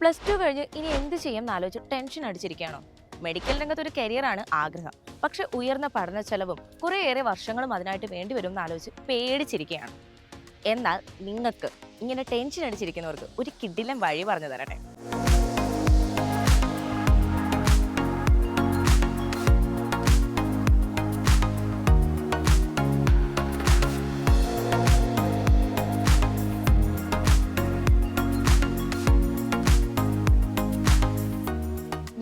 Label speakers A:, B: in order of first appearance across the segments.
A: +2 കഴിഞ്ഞ് ഇനി എന്ത് ചെയ്യുമെന്ന് ആലോചിച്ച് ടെൻഷൻ അടിച്ചിരിക്കുകയാണോ? മെഡിക്കൽ രംഗത്ത് ഒരു കരിയറാണ് ആഗ്രഹം. പക്ഷെ ഉയർന്ന പഠന ചെലവും കുറേയേറെ വർഷങ്ങളും അതിനായിട്ട് വേണ്ടിവരും എന്ന് ആലോചിച്ച് പേടിച്ചിരിക്കുകയാണ്. എന്നാൽ നിങ്ങൾക്ക് ഇങ്ങനെ ടെൻഷൻ അടിച്ചിരിക്കുന്നവർക്ക് ഒരു കിടിലൻ വഴി പറഞ്ഞു തരട്ടെ.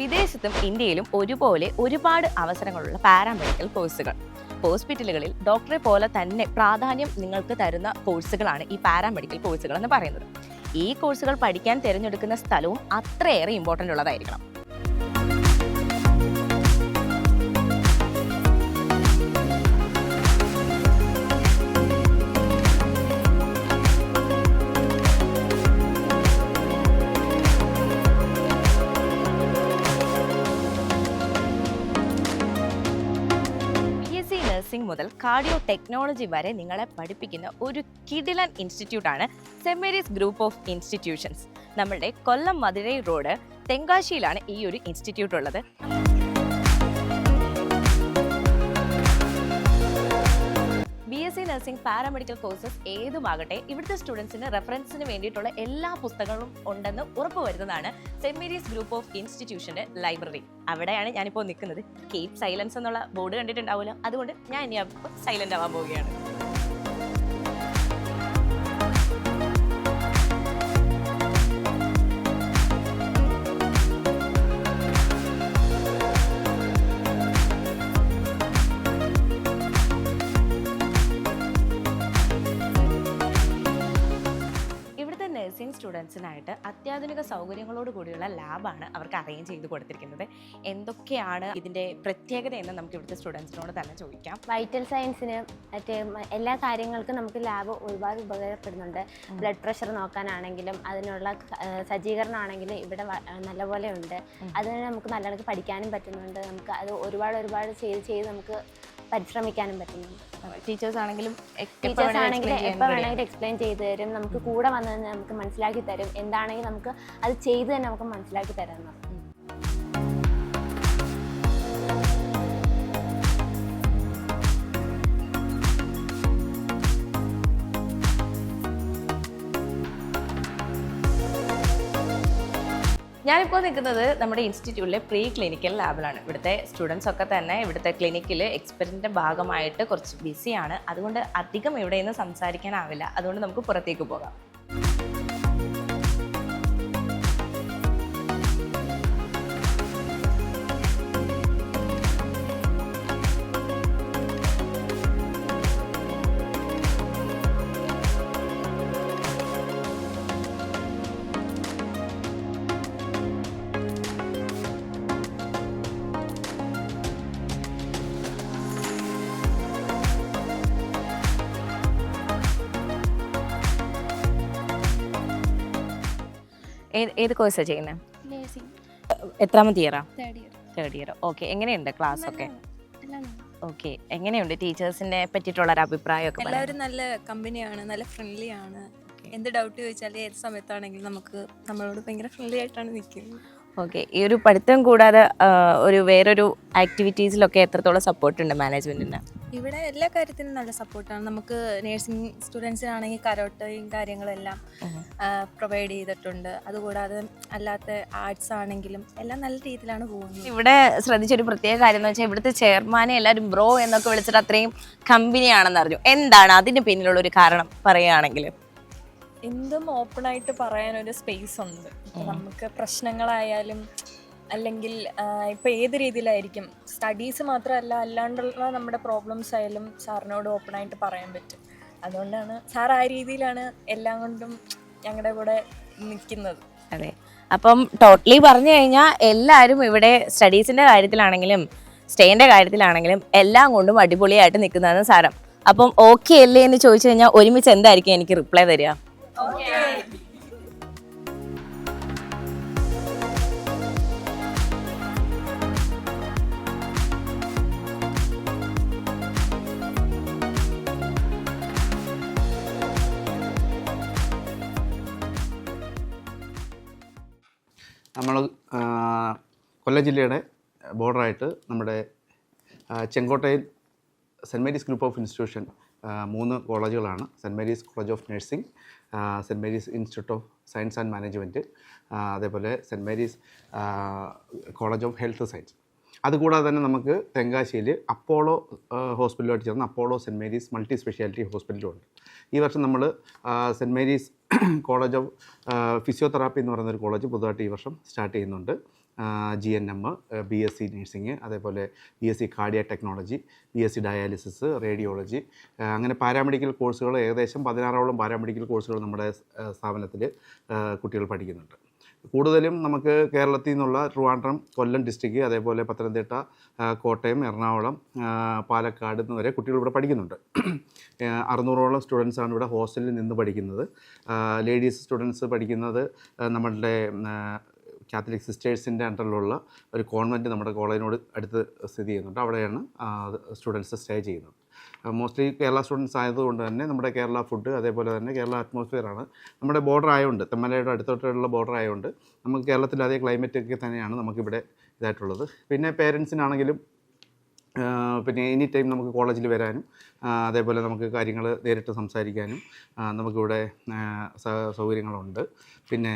A: വിദേശത്തും ഇന്ത്യയിലും ഒരുപോലെ ഒരുപാട് അവസരങ്ങളുള്ള പാരാമെഡിക്കൽ കോഴ്സുകൾ. ഹോസ്പിറ്റലുകളിൽ ഡോക്ടറെ പോലെ തന്നെ പ്രാധാന്യം നിങ്ങൾക്ക് തരുന്ന കോഴ്സുകളാണ് ഈ പാരാമെഡിക്കൽ കോഴ്സുകൾ എന്ന് പറയുന്നത്. ഈ കോഴ്സുകൾ പഠിക്കാൻ തിരഞ്ഞെടുക്കുന്ന സ്ഥലവും അത്രയേറെ ഇമ്പോർട്ടൻ്റ് ഉള്ളതായിരിക്കണം. നഴ്സിംഗ് മുതൽ കാർഡിയോ ടെക്നോളജി വരെ നിങ്ങളെ പഠിപ്പിക്കുന്ന ഒരു കിടിലൻ ഇൻസ്റ്റിറ്റ്യൂട്ടാണ് സെന്റ് മേരീസ് ഗ്രൂപ്പ് ഓഫ് ഇൻസ്റ്റിറ്റ്യൂഷൻസ്. നമ്മുടെ കൊല്ലം മധുരൈ റോഡ് തെങ്കാശിയിലാണ് ഈ ഒരു ഇൻസ്റ്റിറ്റ്യൂട്ട് ഉള്ളത്. BSc നഴ്സിംഗ് പാരാമെഡിക്കൽ കോഴ്സസ് ഏതുമാകട്ടെ, ഇവിടുത്തെ സ്റ്റുഡൻസിന് റെഫറൻസിന് വേണ്ടിയിട്ടുള്ള എല്ലാ പുസ്തകങ്ങളും ഉണ്ടെന്ന് ഉറപ്പുവരുന്നതാണ് സെന്റ് മേരീസ് ഗ്രൂപ്പ് ഓഫ് ഇൻസ്റ്റിറ്റ്യൂഷന്റെ ലൈബ്രറി. അവിടെയാണ് ഞാനിപ്പോൾ നിൽക്കുന്നത്. കീപ് സൈലൻസ് എന്നുള്ള ബോർഡ് കണ്ടിട്ടുണ്ടാവില്ല, അതുകൊണ്ട് ഞാൻ ഇനി സൈലന്റ് ആവാൻ പോവുകയാണ്. നഴ്സിംഗ് സ്റ്റുഡൻസിനായിട്ട് അത്യാധുനിക സൗകര്യങ്ങളോട് കൂടിയുള്ള ലാബാണ് അവർക്ക് അറേഞ്ച് ചെയ്ത് കൊടുത്തിരിക്കുന്നത്. എന്തൊക്കെയാണ് ഇതിൻ്റെ പ്രത്യേകത എന്ന് നമുക്ക് ഇവിടുത്തെ സ്റ്റുഡൻസിനോട് തന്നെ ചോദിക്കാം.
B: വൈറ്റൽ സയൻസിന് മറ്റേ എല്ലാ കാര്യങ്ങൾക്കും നമുക്ക് ലാബ് ഒരുപാട് ഉപകാരപ്പെടുന്നുണ്ട്. ബ്ലഡ് പ്രഷർ നോക്കാനാണെങ്കിലും അതിനുള്ള സജ്ജീകരണമാണെങ്കിലും ഇവിടെ നല്ലപോലെ ഉണ്ട്. അതിന് നമുക്ക് നല്ലവണ്ണം പഠിക്കാനും പറ്റുന്നുണ്ട്. നമുക്ക് അത് ഒരുപാട് ചെയ്ത് നമുക്ക് പരിശ്രമിക്കാനും പറ്റുന്നുണ്ട്.
A: ടീച്ചേഴ്സ് ആണെങ്കിലും
B: എപ്പോൾ വേണമെങ്കിലും എക്സ്പ്ലെയിൻ ചെയ്ത് തരും. നമുക്ക് കൂടെ വന്ന് നമുക്ക് മനസ്സിലാക്കി തരും. എന്താണെങ്കിലും നമുക്ക് അത് ചെയ്ത് തന്നെ നമുക്ക് മനസ്സിലാക്കി തരാമെന്ന്.
A: ഞാനിപ്പോൾ നിൽക്കുന്നത് നമ്മുടെ ഇൻസ്റ്റിറ്റ്യൂട്ടിലെ പ്രീ ക്ലിനിക്കൽ ലാബിലാണ്. ഇവിടുത്തെ സ്റ്റുഡൻസ് ഒക്കെ തന്നെ ഇവിടുത്തെ ക്ലിനിക്കിൽ എക്സ്പെരിമെൻ്റിൻ്റെ ഭാഗമായിട്ട് കുറച്ച് ബിസിയാണ്. അതുകൊണ്ട് അധികം ഇവിടെ നിന്ന് സംസാരിക്കാനാവില്ല. അതുകൊണ്ട് നമുക്ക് പുറത്തേക്ക് പോകാം. ഏത് കോഴ്സാണ് ചെയ്യുന്നത്? എത്രാമത്തെ ഇയറാ? Third year. ഓക്കെ. എങ്ങനെയുണ്ട് ക്ലാസ് ഒക്കെ? ഓക്കെ. എങ്ങനെയുണ്ട് ടീച്ചേഴ്സിനെ പറ്റിയിട്ടുള്ളൊരു അഭിപ്രായമൊക്കെ?
C: എല്ലാവരും നല്ല കമ്പനിയാണ്, നല്ല ഫ്രണ്ട്ലി ആണ്. എന്ത് ഡൗട്ട് ചോദിച്ചാൽ ഏത് സമയത്താണെങ്കിലും നമ്മളോട് ഭയങ്കര ഫ്രണ്ട്ലി ആയിട്ടാണ് നിൽക്കുന്നത്.
A: ഓക്കെ. ഈ ഒരു പഠിത്തം കൂടാതെ വേറൊരു ആക്ടിവിറ്റീസിലൊക്കെ എത്രത്തോളം സപ്പോർട്ട് ഉണ്ട് മാനേജ്മെന്റിന്?
C: ഇവിടെ എല്ലാ കാര്യത്തിനും നല്ല സപ്പോർട്ടാണ്. നമുക്ക് നേഴ്സിംഗ് സ്റ്റുഡൻസിനാണെങ്കിൽ കരോട്ടയും കാര്യങ്ങളെല്ലാം പ്രൊവൈഡ് ചെയ്തിട്ടുണ്ട്. അതുകൂടാതെ അല്ലാത്ത ആർട്സ് ആണെങ്കിലും എല്ലാം നല്ല രീതിയിലാണ് പോകുന്നത്.
A: ഇവിടെ ശ്രദ്ധിച്ചൊരു പ്രത്യേക കാര്യം എന്ന് വെച്ചാൽ ഇവിടുത്തെ ചെയർമാനെ എല്ലാവരും ബ്രോ എന്നൊക്കെ വിളിച്ചിട്ട് അത്രയും കമ്പനിയാണെന്ന് അറിഞ്ഞു. എന്താണ് അതിന് പിന്നിലുള്ള ഒരു കാരണം പറയുകയാണെങ്കിൽ?
C: എന്തും ഓപ്പണായിട്ട് പറയാനൊരു സ്പേസ് ഉണ്ട്. നമുക്ക് പ്രശ്നങ്ങളായാലും അല്ലെങ്കിൽ ഇപ്പോൾ ഏത് രീതിയിലായിരിക്കും, സ്റ്റഡീസ് മാത്രമല്ല അല്ലാണ്ടുള്ള നമ്മുടെ പ്രോബ്ലംസ് ആയാലും സാറിനോട് ഓപ്പണായിട്ട് പറയാൻ പറ്റും. അതുകൊണ്ടാണ് സാർ ആ രീതിയിലാണ് എല്ലാം കൊണ്ടും ഞങ്ങളുടെ കൂടെ നിൽക്കുന്നത്.
A: അതെ. അപ്പം ടോട്ടലി പറഞ്ഞു കഴിഞ്ഞാൽ എല്ലാവരും ഇവിടെ സ്റ്റഡീസിൻ്റെ കാര്യത്തിലാണെങ്കിലും സ്റ്റേൻ്റെ കാര്യത്തിലാണെങ്കിലും എല്ലാം കൊണ്ടും അടിപൊളിയായിട്ട് നിൽക്കുന്നതെന്ന് സാരം. അപ്പം ഓക്കെ അല്ലേ എന്ന് ചോദിച്ചു കഴിഞ്ഞാൽ ഒരുമിച്ച് എന്തായിരിക്കും എനിക്ക് റിപ്ലൈ തരിക?
D: നമ്മൾ കൊല്ലം ജില്ലയുടെ ബോർഡറായിട്ട് നമ്മുടെ ചെങ്കോട്ടയിൽ St Mary's Group of Institution 3 കോളേജുകളാണ്. St Mary's College of Nursing, St Mary's Institute of Science and Management, അതേപോലെ St Mary's College of Health Science. അതുകൂടാതെ തന്നെ നമുക്ക് തെങ്കാശിയിൽ അപ്പോളോ ഹോസ്പിറ്റലുമായിട്ട് ചേർന്ന് Apollo St Mary's Multi Speciality ഹോസ്പിറ്റലും ഉണ്ട്. ഈ വർഷം നമ്മൾ St Mary's College of Physiotherapy എന്ന് പറയുന്നൊരു കോളേജ് പുതുതായിട്ട് ഈ വർഷം സ്റ്റാർട്ട് ചെയ്യുന്നുണ്ട്. GNM, BSc നഴ്സിംഗ്, അതേപോലെ BSc cardiac technology, BSc dialysis, radiology, അങ്ങനെ പാരാമെഡിക്കൽ കോഴ്സുകൾ ഏകദേശം 16ഓളം പാരാമെഡിക്കൽ കോഴ്സുകൾ നമ്മുടെ സ്ഥാപനത്തിൽ കുട്ടികൾ പഠിക്കുന്നുണ്ട്. കൂടുതലും നമുക്ക് കേരളത്തിൽ നിന്നുള്ള ട്രിവാൻഡ്രം, കൊല്ലം ഡിസ്ട്രിക്റ്റ്, അതേപോലെ പത്തനംതിട്ട, കോട്ടയം, എറണാകുളം, പാലക്കാട് നിന്ന് വരെ കുട്ടികൾ ഇവിടെ പഠിക്കുന്നുണ്ട്. 600ഓളം സ്റ്റുഡൻസാണ് ഇവിടെ ഹോസ്റ്റലിൽ നിന്ന് പഠിക്കുന്നത്. ലേഡീസ് സ്റ്റുഡൻസ് പഠിക്കുന്നത് നമ്മളുടെ കാത്തലിക് സിസ്റ്റേഴ്സിൻ്റെ അണ്ടറിലുള്ള ഒരു കോൺവെൻറ്റ് നമ്മുടെ കോളേജിനോട് അടുത്ത് സ്ഥിതി ചെയ്യുന്നുണ്ട്. അവിടെയാണ് സ്റ്റുഡൻസ് സ്റ്റേ ചെയ്യുന്നത്. മോസ്റ്റ്ലി കേരള സ്റ്റുഡൻസ് ആയതുകൊണ്ട് തന്നെ നമ്മുടെ കേരള ഫുഡ്, അതേപോലെ തന്നെ കേരള അറ്റ്മോസ്ഫിയറാണ്. നമ്മുടെ ബോർഡർ ആയതുകൊണ്ട്, തെന്മലയുടെ അടുത്തോട്ടുള്ള ബോർഡർ ആയതുകൊണ്ട് നമുക്ക് കേരളത്തിൽ അതേ ക്ലൈമറ്റൊക്കെ തന്നെയാണ് നമുക്കിവിടെ ഇതായിട്ടുള്ളത്. പിന്നെ പേരൻസിനാണെങ്കിലും പിന്നെ എനി ടൈം നമുക്ക് കോളേജിൽ വരാനും അതേപോലെ നമുക്ക് കാര്യങ്ങൾ നേരിട്ട് സംസാരിക്കാനും നമുക്കിവിടെ സൗകര്യങ്ങളുണ്ട്. പിന്നെ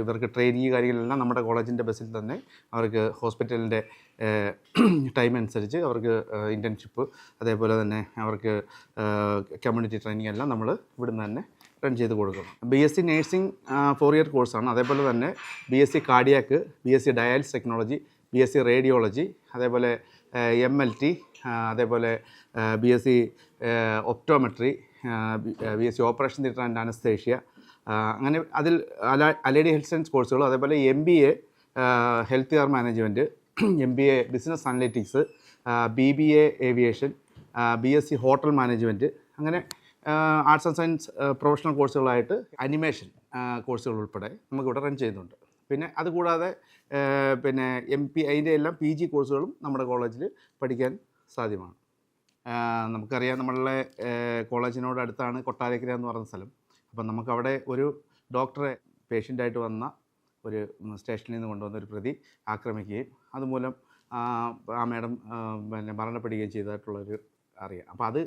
D: ഇവർക്ക് ട്രെയിനിങ് കാര്യങ്ങളെല്ലാം നമ്മുടെ കോളേജിൻ്റെ ബസ്സിൽ തന്നെ അവർക്ക് ഹോസ്പിറ്റലിൻ്റെ ടൈം അനുസരിച്ച് അവർക്ക് ഇൻറ്റേൺഷിപ്പ്, അതേപോലെ തന്നെ അവർക്ക് കമ്മ്യൂണിറ്റി ട്രെയിനിങ് എല്ലാം നമ്മൾ ഇവിടുന്ന് തന്നെ റൺ ചെയ്ത് കൊടുക്കണം. BSc നഴ്സിംഗ് 4 ഇയർ കോഴ്സാണ്. അതേപോലെ തന്നെ BSc cardiac, BSc dialysis technology, BSc radiology, അതേപോലെ MLT, അതേപോലെ BSc optometry, BSc operation theatre and anaesthesia, അങ്ങനെ അതിൽ അലൈഡ് ഹെൽത്ത് സയൻസ് കോഴ്സുകൾ, അതേപോലെ MBA health care management, MBA business analytics, BBA aviation, BSc hotel management, അങ്ങനെ ആർട്സ് ആൻഡ് സയൻസ് പ്രൊഫഷണൽ കോഴ്സുകളായിട്ട് animation കോഴ്സുകൾ ഉൾപ്പെടെ നമുക്കിവിടെ റൺ ചെയ്യുന്നുണ്ട്. പിന്നെ അതുകൂടാതെ പിന്നെ അതിൻ്റെ എല്ലാം PG കോഴ്സുകളും നമ്മുടെ കോളേജിൽ പഠിക്കാൻ സാധ്യമാണ്. നമുക്കറിയാം, നമ്മളുടെ കോളേജിനോട് അടുത്താണ് കൊട്ടാരക്കര എന്ന് പറയുന്ന സ്ഥലം. അപ്പം നമുക്കവിടെ ഒരു ഡോക്ടറെ പേഷ്യൻ്റായിട്ട് വന്ന ഒരു സ്റ്റേഷനിൽ നിന്ന് കൊണ്ടുവന്ന ഒരു പ്രതി ആക്രമിക്കുകയും അതുമൂലം ആ മാഡം പിന്നെ മരണപ്പെടുകയും ചെയ്തതായിട്ടുള്ളൊരു അറിയാം. അപ്പോൾ അത്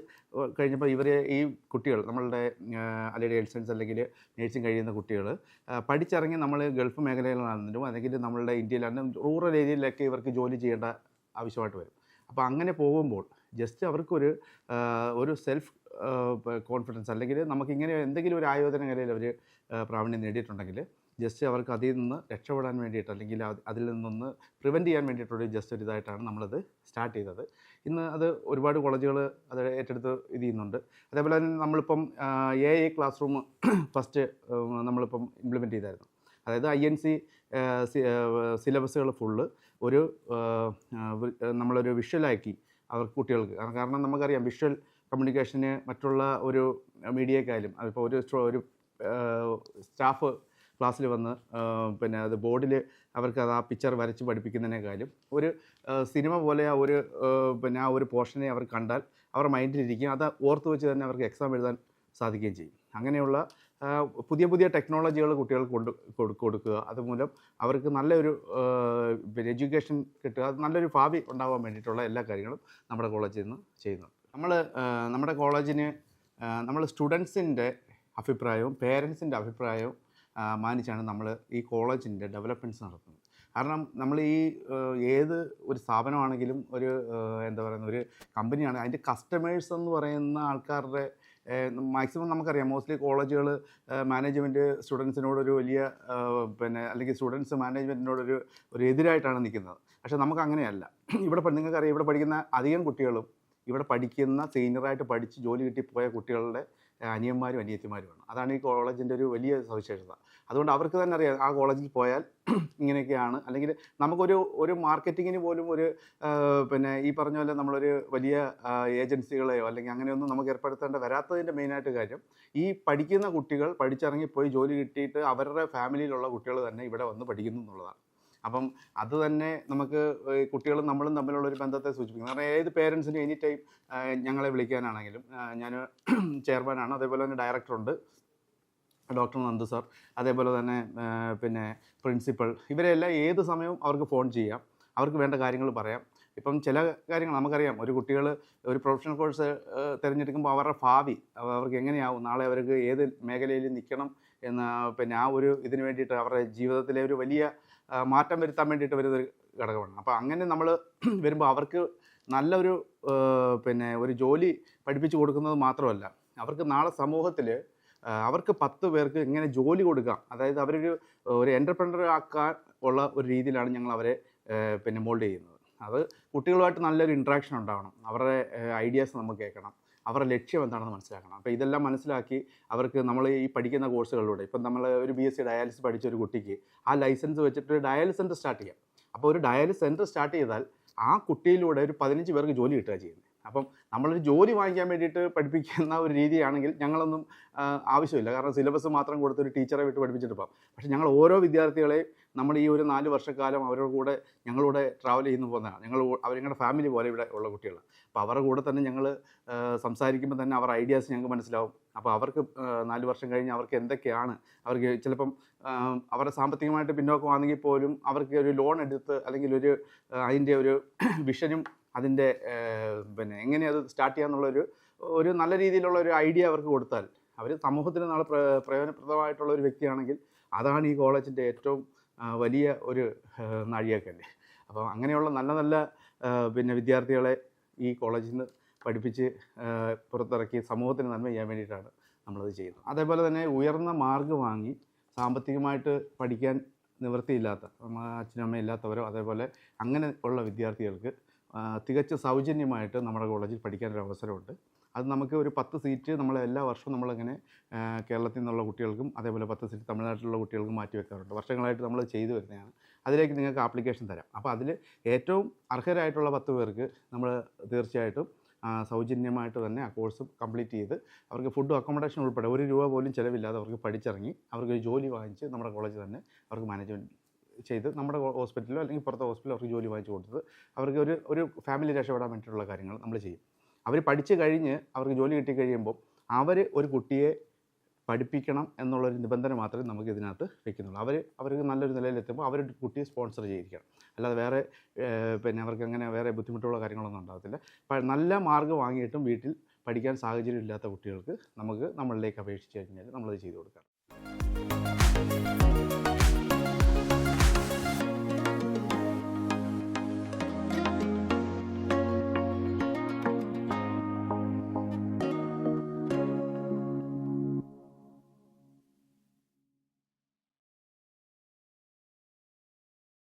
D: കഴിഞ്ഞപ്പോൾ ഈ കുട്ടികൾ നമ്മളുടെ അലൈഡ് ഹെൽത്ത് സയൻസ് അല്ലെങ്കിൽ നേഴ്സിംഗ് കഴിയുന്ന കുട്ടികൾ പഠിച്ചിറങ്ങി നമ്മൾ ഗൾഫ് മേഖലയിലാണെങ്കിലും അല്ലെങ്കിൽ നമ്മളുടെ ഇന്ത്യയിലാണെങ്കിലും റൂറൽ ഏരിയയിലൊക്കെ ഇവർക്ക് ജോലി ചെയ്യേണ്ട ആവശ്യമായിട്ട് വരും. അപ്പോൾ അങ്ങനെ പോകുമ്പോൾ ജസ്റ്റ് അവർക്കൊരു സെൽഫ് കോൺഫിഡൻസ്, അല്ലെങ്കിൽ നമുക്കിങ്ങനെ എന്തെങ്കിലും ഒരു ആയോധന കലയിൽ അവർ പ്രാവീണ്യം നേടിയിട്ടുണ്ടെങ്കിൽ ജസ്റ്റ് അവർക്ക് അതിൽ നിന്ന് രക്ഷപ്പെടാൻ വേണ്ടിയിട്ട്, അല്ലെങ്കിൽ അതിൽ നിന്നൊന്ന് പ്രിവെൻറ്റ് ചെയ്യാൻ വേണ്ടിയിട്ടുള്ള ജസ്റ്റ് ഒരു ഇതായിട്ടാണ് നമ്മളത് സ്റ്റാർട്ട് ചെയ്തത്. ഇന്ന് അത് ഒരുപാട് കോളേജുകൾ അത് ഏറ്റെടുത്ത് ഇത് ചെയ്യുന്നുണ്ട്. അതേപോലെ തന്നെ നമ്മളിപ്പം AI ക്ലാസ് റൂം ഫസ്റ്റ് നമ്മളിപ്പം ഇംപ്ലിമെൻറ്റ് ചെയ്തായിരുന്നു. അതായത് INC സിലബസുകൾ ഫുള്ള് നമ്മളൊരു വിഷ്വലാക്കി അവർക്ക് കുട്ടികൾക്ക്, കാരണം നമുക്കറിയാം വിഷ്വൽ കമ്മ്യൂണിക്കേഷന് മറ്റുള്ള ഒരു മീഡിയക്കായാലും അതിപ്പോൾ ഒരു സ്റ്റാഫ് ക്ലാസ്സിൽ വന്ന് പിന്നെ അത് ബോർഡിൽ അവർക്ക് അത് ആ പിക്ചർ വരച്ച് പഠിപ്പിക്കുന്നതിനേക്കാളും ഒരു സിനിമ പോലെ ആ ഒരു പോർഷനെ അവർ കണ്ടാൽ അവർ മൈൻഡിലിരിക്കും. അത് ഓർത്ത് വെച്ച് തന്നെ അവർക്ക് എക്സാം എഴുതാൻ സാധിക്കുകയും ചെയ്യും. അങ്ങനെയുള്ള പുതിയ ടെക്നോളജികൾ കുട്ടികൾക്ക് കൊടുക്കുക, അതുമൂലം അവർക്ക് നല്ലൊരു എഡ്യൂക്കേഷൻ കിട്ടുക, അത് നല്ലൊരു ഭാവി ഉണ്ടാകാൻ വേണ്ടിയിട്ടുള്ള എല്ലാ കാര്യങ്ങളും നമ്മുടെ കോളേജിൽ നിന്ന് ചെയ്യുന്നുണ്ട്. നമ്മുടെ കോളേജിന് നമ്മൾ സ്റ്റുഡൻസിൻ്റെ അഭിപ്രായവും പേരൻസിൻ്റെ അഭിപ്രായവും മാനിച്ചാണ് നമ്മൾ ഈ കോളേജിൻ്റെ ഡെവലപ്മെൻറ്റ്സ് നടത്തുന്നത്. കാരണം നമ്മൾ ഏത് ഒരു സ്ഥാപനമാണെങ്കിലും ഒരു കമ്പനിയാണ്, അതിൻ്റെ കസ്റ്റമേഴ്സ് എന്ന് പറയുന്ന ആൾക്കാരുടെ മാക്സിമം നമുക്കറിയാം. മോസ്റ്റ്ലി കോളേജുകൾ മാനേജ്മെൻറ്റ് സ്റ്റുഡൻസിനോടൊരു വലിയ അല്ലെങ്കിൽ സ്റ്റുഡൻസ് മാനേജ്മെൻറ്റിനോടൊരു എതിരായിട്ടാണ് നിൽക്കുന്നത്. പക്ഷേ നമുക്ക് അങ്ങനെയല്ല. നിങ്ങൾക്കറിയാം, ഇവിടെ പഠിക്കുന്ന അധികം കുട്ടികളും ഇവിടെ പഠിക്കുന്ന സീനിയറായിട്ട് പഠിച്ച് ജോലി കിട്ടിപ്പോയ കുട്ടികളുടെ അനിയന്മാരും അനിയത്തിമാരുമാണ്. അതാണ് ഈ കോളേജിൻ്റെ ഒരു വലിയ സവിശേഷത. അതുകൊണ്ട് അവർക്ക് തന്നെ അറിയാം ആ കോളേജിൽ പോയാൽ ഇങ്ങനെയൊക്കെയാണ്. അല്ലെങ്കിൽ നമുക്കൊരു മാർക്കറ്റിങ്ങിന് പോലും ഈ പറഞ്ഞ പോലെ നമ്മളൊരു വലിയ ഏജൻസികളെയോ അല്ലെങ്കിൽ അങ്ങനെയൊന്നും നമുക്ക് ഏർപ്പെടുത്തേണ്ട വരാത്തതിൻ്റെ മെയിനായിട്ട് കാര്യം ഈ പഠിക്കുന്ന കുട്ടികൾ പഠിച്ചിറങ്ങിപ്പോയി ജോലി കിട്ടിയിട്ട് അവരുടെ ഫാമിലിയിലുള്ള കുട്ടികൾ തന്നെ ഇവിടെ വന്ന് പഠിക്കുന്നു എന്നുള്ളതാണ്. അപ്പം അത് തന്നെ നമുക്ക് കുട്ടികളും നമ്മളും തമ്മിലുള്ളൊരു ബന്ധത്തെ സൂചിപ്പിക്കുന്നു. കാരണം ഏത് പേരൻസിനും എനി ടൈം ഞങ്ങളെ വിളിക്കാനാണെങ്കിലും, ഞാൻ ചെയർമാനാണ്, അതേപോലെ തന്നെ ഡയറക്ടറുണ്ട്, ഡോക്ടർ നന്ദു സാർ, അതേപോലെ തന്നെ പിന്നെ പ്രിൻസിപ്പൽ, ഇവരെല്ലാം ഏത് സമയവും അവർക്ക് ഫോൺ ചെയ്യാം, അവർക്ക് വേണ്ട കാര്യങ്ങൾ പറയാം. ഇപ്പം ചില കാര്യങ്ങൾ നമുക്കറിയാം, ഒരു കുട്ടികൾ ഒരു പ്രൊഫഷണൽ കോഴ്സ് തിരഞ്ഞെടുക്കുമ്പോൾ അവരുടെ ഭാവി അവർക്ക് എങ്ങനെയാവും, നാളെ അവർക്ക് ഏത് മേഖലയിൽ നിൽക്കണം എന്ന പിന്നെ ആ ഒരു ഇതിന് വേണ്ടിയിട്ട് അവരുടെ ജീവിതത്തിലെ ഒരു വലിയ മാറ്റം വരുത്താൻ വേണ്ടിയിട്ട് വരുന്നൊരു ഘടകമാണ്. അപ്പോൾ അങ്ങനെ നമ്മൾ വരുമ്പോൾ അവർക്ക് നല്ലൊരു പിന്നെ ഒരു ജോലി പഠിപ്പിച്ചു കൊടുക്കുന്നത് മാത്രമല്ല, അവർക്ക് നാളെ സമൂഹത്തിൽ അവർക്ക് 10 പേർക്ക് എങ്ങനെ ജോലി കൊടുക്കാം, അതായത് ഒരു എൻ്റർപ്രനർ ആക്കാൻ ഉള്ള ഒരു രീതിയിലാണ് ഞങ്ങൾ അവരെ പിന്നെ മോൾഡ് ചെയ്യുന്നത്. അത് കുട്ടികളുമായിട്ട് നല്ലൊരു ഇൻട്രാക്ഷൻ ഉണ്ടാവണം, അവരുടെ ഐഡിയാസ് നമുക്ക് കേൾക്കണം, അവരുടെ ലക്ഷ്യം എന്താണെന്ന് മനസ്സിലാക്കണം. അപ്പോൾ ഇതെല്ലാം മനസ്സിലാക്കി അവർക്ക് നമ്മൾ ഈ പഠിക്കുന്ന കോഴ്സുകളിലൂടെ, ഇപ്പം നമ്മൾ ഒരു BSc ഡയാലിസിസ് പഠിച്ച ഒരു കുട്ടിക്ക് ആ ലൈസൻസ് വെച്ചിട്ട് ഒരു ഡയാലിസിസ് സെൻറ്റർ സ്റ്റാർട്ട് ചെയ്യാം. അപ്പോൾ ഒരു ഡയാലിസിസ് സെൻറ്റർ സ്റ്റാർട്ട് ചെയ്താൽ ആ കുട്ടിയിലൂടെ ഒരു 15 പേർക്ക് ജോലി കിട്ടുക ചെയ്യുന്നത്. അപ്പം നമ്മളൊരു ജോലി വാങ്ങിക്കാൻ വേണ്ടിയിട്ട് പഠിപ്പിക്കുന്ന ഒരു രീതിയാണെങ്കിൽ ഞങ്ങളൊന്നും ആവശ്യമില്ല. കാരണം സിലബസ് മാത്രം കൊടുത്തൊരു ടീച്ചറെ വിട്ട് പഠിപ്പിച്ചിട്ട് പോകാം. പക്ഷേ ഞങ്ങൾ ഓരോ വിദ്യാർത്ഥികളെയും നമ്മൾ ഈ ഒരു 4 വർഷക്കാലം അവരുടെ കൂടെ ഞങ്ങളുടെ ട്രാവൽ ചെയ്യുന്ന പോകുന്നതാണ്. അവരുടെ ഫാമിലി പോലെ ഇവിടെ ഉള്ള കുട്ടികളാണ്. അപ്പോൾ അവരുടെ കൂടെ തന്നെ ഞങ്ങൾ സംസാരിക്കുമ്പോൾ തന്നെ അവരുടെ ഐഡിയാസ് ഞങ്ങൾക്ക് മനസ്സിലാവും. അപ്പോൾ അവർക്ക് 4 വർഷം കഴിഞ്ഞ് അവർക്ക് എന്തൊക്കെയാണ്, അവർക്ക് ചിലപ്പം അവരുടെ സാമ്പത്തികമായിട്ട് പിന്നോക്കമാണെങ്കിൽ പോലും അവർക്ക് ഒരു ലോൺ എടുത്ത് അല്ലെങ്കിൽ അതിൻ്റെ ഒരു വിഷനും അതിൻ്റെ പിന്നെ എങ്ങനെ അത് സ്റ്റാർട്ട് ചെയ്യാന്നുള്ളൊരു നല്ല രീതിയിലുള്ള ഒരു ഐഡിയ അവർക്ക് കൊടുത്താൽ അവർ സമൂഹത്തിന് നാളെ പ്രയോജനപ്രദമായിട്ടുള്ള ഒരു വ്യക്തിയാണെങ്കിൽ അതാണ് ഈ കോളേജിൻ്റെ ഏറ്റവും വലിയ ഒരു നാഴികക്കല്ല്. അപ്പോൾ അങ്ങനെയുള്ള നല്ല പിന്നെ വിദ്യാർത്ഥികളെ ഈ കോളേജിൽ നിന്ന് പഠിപ്പിച്ച് പുറത്തിറക്കി സമൂഹത്തിന് നന്മ ചെയ്യാൻ വേണ്ടിയിട്ടാണ് നമ്മളത് ചെയ്യുന്നത്. അതേപോലെ തന്നെ ഉയർന്ന മാർക്ക് വാങ്ങി സാമ്പത്തികമായിട്ട് പഠിക്കാൻ നിവൃത്തിയില്ലാത്ത അച്ഛനും അമ്മയും ഇല്ലാത്തവരോ അതേപോലെ അങ്ങനെ ഉള്ള വിദ്യാർത്ഥികൾക്ക് തികച്ച സൗജന്യമായിട്ട് നമ്മുടെ കോളേജിൽ പഠിക്കാനൊരു അവസരമുണ്ട്. അത് നമുക്ക് ഒരു 10 സീറ്റ് നമ്മൾ എല്ലാ വർഷവും നമ്മളിങ്ങനെ കേരളത്തിൽ നിന്നുള്ള കുട്ടികൾക്കും അതേപോലെ 10 സീറ്റ് തമിഴ്നാട്ടിലുള്ള കുട്ടികൾക്കും മാറ്റി വെക്കാറുണ്ട്. വർഷങ്ങളായിട്ട് നമ്മൾ ചെയ്തു വരുന്നതാണ്. അതിലേക്ക് നിങ്ങൾക്ക് ആപ്ലിക്കേഷൻ തരാം. അപ്പോൾ അതിൽ ഏറ്റവും അർഹരായിട്ടുള്ള 10 പേർക്ക് നമ്മൾ തീർച്ചയായിട്ടും സൗജന്യമായിട്ട് തന്നെ ആ കോഴ്സ് കംപ്ലീറ്റ് ചെയ്ത് അവർക്ക് ഫുഡും അക്കോമഡേഷൻ ഉൾപ്പെടെ 1 രൂപ പോലും ചിലവില്ലാതെ അവർക്ക് പഠിച്ചിറങ്ങി അവർക്കൊരു ജോലി വാങ്ങിച്ച് നമ്മുടെ കോളേജിൽ തന്നെ അവർക്ക് മാനേജ്മെൻറ്റ് ചെയ്ത് നമ്മുടെ ഹോസ്പിറ്റലിലോ അല്ലെങ്കിൽ പുറത്തെ ഹോസ്പിറ്റലിലോ അവർക്ക് ജോലി വാങ്ങിച്ച് കൊടുത്തത് അവർക്ക് ഒരു ഫാമിലി രക്ഷപ്പെടാൻ വേണ്ടിയിട്ടുള്ള കാര്യങ്ങൾ നമ്മൾ ചെയ്യും. അവർ പഠിച്ച് കഴിഞ്ഞ് അവർക്ക് ജോലി കിട്ടിക്കഴിയുമ്പോൾ അവർ ഒരു കുട്ടിയെ പഠിപ്പിക്കണം എന്നുള്ളൊരു നിബന്ധന മാത്രമേ നമുക്ക് ഇതിനകത്ത് വെക്കുന്നുള്ളൂ. അവർക്ക് നല്ലൊരു നിലയിലെത്തുമ്പോൾ അവരൊരു കുട്ടിയെ സ്പോൺസർ ചെയ്തിരിക്കണം. അല്ലാതെ വേറെ പിന്നെ അവർക്ക് അങ്ങനെ വേറെ ബുദ്ധിമുട്ടുള്ള കാര്യങ്ങളൊന്നും ഉണ്ടാകത്തില്ല. നല്ല മാർക്ക് വാങ്ങിയിട്ടും വീട്ടിൽ പഠിക്കാൻ സാഹചര്യം ഇല്ലാത്ത കുട്ടികൾക്ക് നമ്മളിലേക്ക് അപേക്ഷിച്ച് കഴിഞ്ഞാൽ നമ്മളത് ചെയ്തു കൊടുക്കാം.